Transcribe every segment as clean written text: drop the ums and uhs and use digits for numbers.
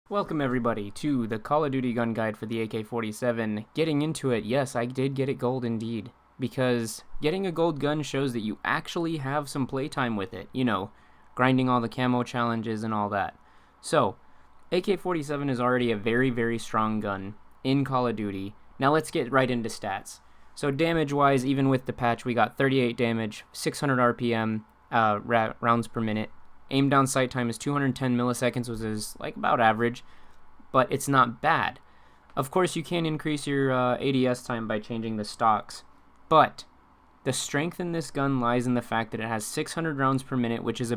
Welcome everybody to the Call of Duty gun guide for the AK-47. Getting into it, yes, I did get it gold indeed. Because getting a gold gun shows that you actually have some playtime with it. You know, grinding all the camo challenges and all that. So, AK-47 is already a very, very strong gun in Call of Duty. Now let's get right into stats. So damage-wise, even with the patch, we got 38 damage, 600 RPM, rounds per minute. Aim down sight time is 210 milliseconds, which is like about average, but it's not bad. Of course, you can increase your ADS time by changing the stocks, but the strength in this gun lies in the fact that it has 600 rounds per minute, which is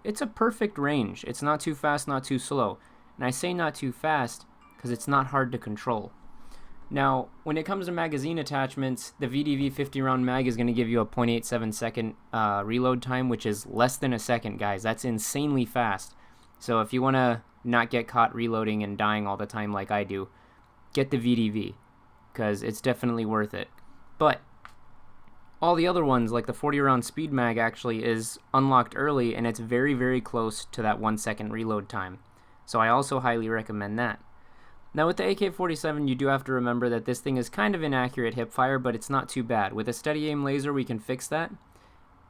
it's a perfect range. It's not too fast, not too slow. And I say not too fast because it's not hard to control. Now, when it comes to magazine attachments, the VDV 50 round mag is going to give you a 0.87 second reload time, which is less than a second, guys. That's insanely fast. So if you want to not get caught reloading and dying all the time like I do, get the VDV, because it's definitely worth it. But all the other ones, like the 40 round speed mag, actually is unlocked early, and it's very, very close to that 1 second reload time. So I also highly recommend that. Now with the AK-47, you do have to remember that this thing is kind of inaccurate hipfire, but it's not too bad. With a steady aim laser, we can fix that.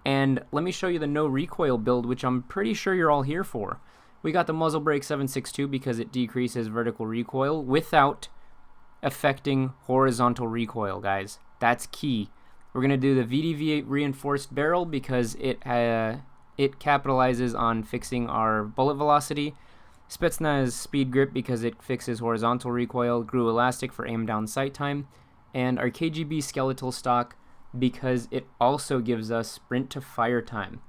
And let me show you the no recoil build, which I'm pretty sure you're all here for. We got the muzzle brake 7.62 because it decreases vertical recoil without affecting horizontal recoil, guys. That's key. We're going to do the VDV reinforced barrel because it capitalizes on fixing our bullet velocity. Spetsnaz speed grip because it fixes horizontal recoil, Grew elastic for aim down sight time, and our KGB skeletal stock because it also gives us sprint to fire time,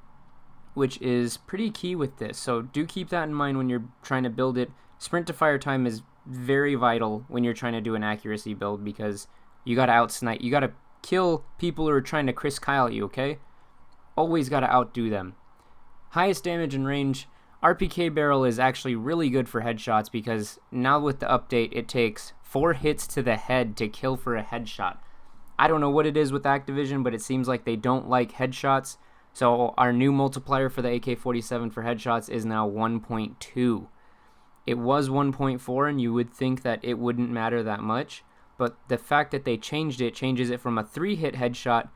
which is pretty key with this. So do keep that in mind when you're trying to build it. Sprint to fire time is very vital when you're trying to do an accuracy build because you gotta outsnipe, you gotta kill people who are trying to Chris Kyle you, okay? Always gotta outdo them. Highest damage and range. RPK barrel is actually really good for headshots because now with the update, it takes 4 hits to the head to kill for a headshot. I don't know what it is with Activision, but it seems like they don't like headshots. So our new multiplier for the AK-47 for headshots is now 1.2. It was 1.4, and you would think that it wouldn't matter that much. But the fact that they changed it changes it from a 3-hit headshot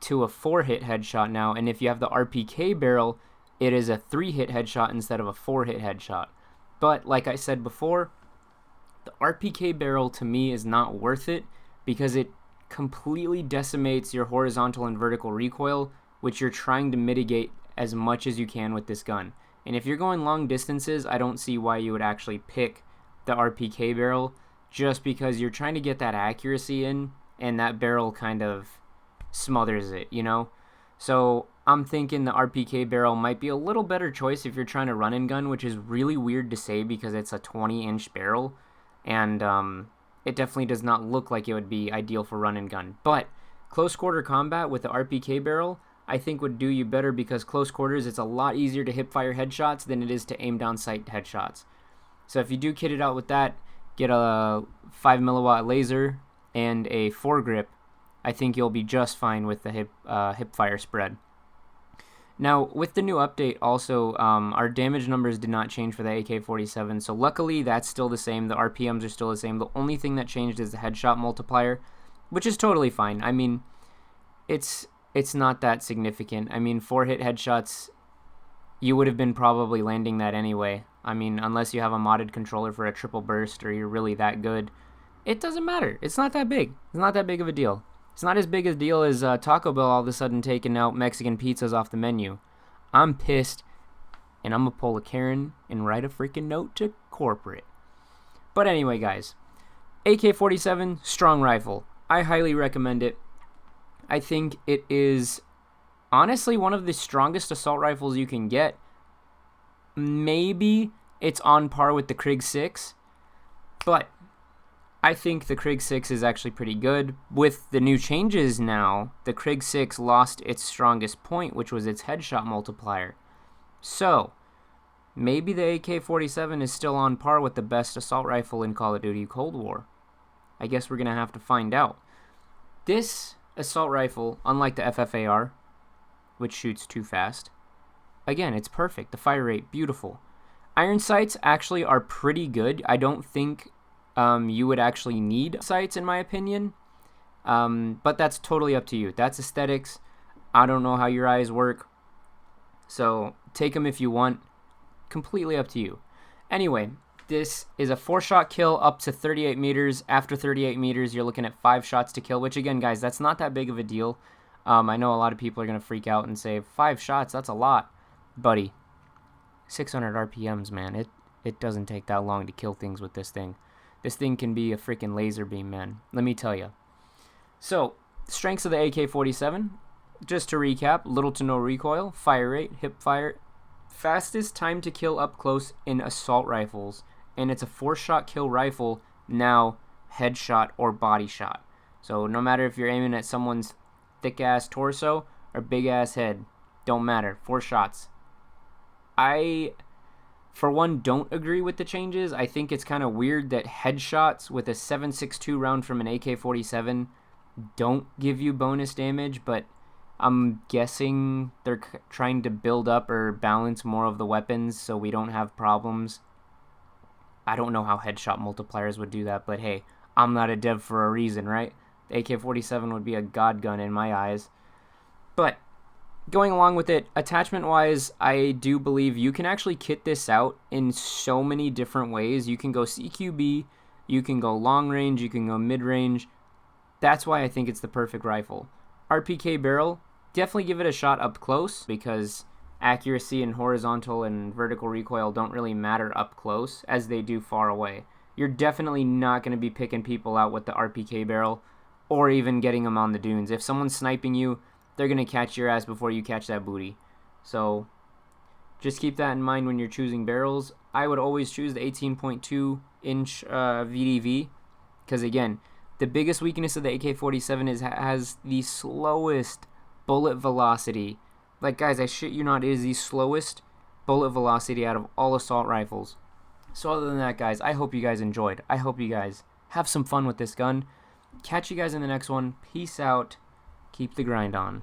to a 4-hit headshot now. And if you have the RPK barrel, it is a 3-hit headshot instead of a 4-hit headshot. But like I said before, the RPK barrel to me is not worth it because it completely decimates your horizontal and vertical recoil, which you're trying to mitigate as much as you can with this gun. And if you're going long distances, I don't see why you would actually pick the RPK barrel just because you're trying to get that accuracy in, and that barrel kind of smothers it, you know? So I'm thinking the RPK barrel might be a little better choice if you're trying to run and gun, which is really weird to say because it's a 20-inch barrel, and it definitely does not look like it would be ideal for run and gun. But close quarter combat with the RPK barrel, I think would do you better because close quarters, it's a lot easier to hip-fire headshots than it is to aim down sight headshots. So if you do kit it out with that, get a 5 milliwatt laser and a foregrip, I think you'll be just fine with the hip fire spread. Now, with the new update, also, our damage numbers did not change for the AK-47, so luckily that's still the same. The RPMs are still the same. The only thing that changed is the headshot multiplier, which is totally fine. I mean, it's not that significant. I mean, 4-hit headshots, you would have been probably landing that anyway. I mean, unless you have a modded controller for a triple burst or you're really that good, it doesn't matter. It's not that big. It's not that big of a deal. It's not as big a deal as Taco Bell all of a sudden taking out Mexican pizzas off the menu. I'm pissed, and I'm going to pull a Karen and write a freaking note to corporate. But anyway, guys, AK-47, strong rifle. I highly recommend it. I think it is honestly one of the strongest assault rifles you can get. Maybe it's on par with the Krig 6, but I think the Krig 6 is actually pretty good. With the new changes now, the Krig 6 lost its strongest point, which was its headshot multiplier. So, maybe the AK-47 is still on par with the best assault rifle in Call of Duty Cold War. I guess we're going to have to find out. This assault rifle, unlike the FFAR, which shoots too fast, again, it's perfect. The fire rate, beautiful. Iron sights actually are pretty good. I don't think you would actually need sights in my opinion, but that's totally up to you. That's aesthetics. I don't know how your eyes work, so take them if you want. Completely up to you. Anyway, this is a 4-shot kill up to 38 meters. After 38 meters, you're looking at 5 shots to kill, which again, guys, that's not that big of a deal. I know a lot of people are going to freak out and say, 5 shots, that's a lot. Buddy, 600 RPMs, man. It doesn't take that long to kill things with this thing. This thing can be a freaking laser beam, man. Let me tell you. So, strengths of the AK-47. Just to recap, little to no recoil, fire rate, hip fire, fastest time to kill up close in assault rifles, and it's a 4-shot kill rifle, now headshot or body shot. So no matter if you're aiming at someone's thick ass torso or big ass head, don't matter, 4 shots. I, for one, don't agree with the changes. I think it's kind of weird that headshots with a 7.62 round from an AK-47 don't give you bonus damage, but I'm guessing they're trying to build up or balance more of the weapons so we don't have problems. I don't know how headshot multipliers would do that, but hey, I'm not a dev for a reason, right? The AK-47 would be a god gun in my eyes. But going along with it, attachment-wise, I do believe you can actually kit this out in so many different ways. You can go CQB, you can go long range, you can go mid-range. That's why I think it's the perfect rifle. RPK barrel, definitely give it a shot up close because accuracy and horizontal and vertical recoil don't really matter up close as they do far away. You're definitely not going to be picking people out with the RPK barrel or even getting them on the dunes. If someone's sniping you, they're going to catch your ass before you catch that booty. So just keep that in mind when you're choosing barrels. I would always choose the 18.2 inch VDV because again, the biggest weakness of the AK-47 is has the slowest bullet velocity. Like, guys, I shit you not, it is the slowest bullet velocity out of all assault rifles. So other than that, guys, I hope you guys enjoyed. I hope you guys have some fun with this gun. Catch you guys in the next one. Peace out. Keep the grind on.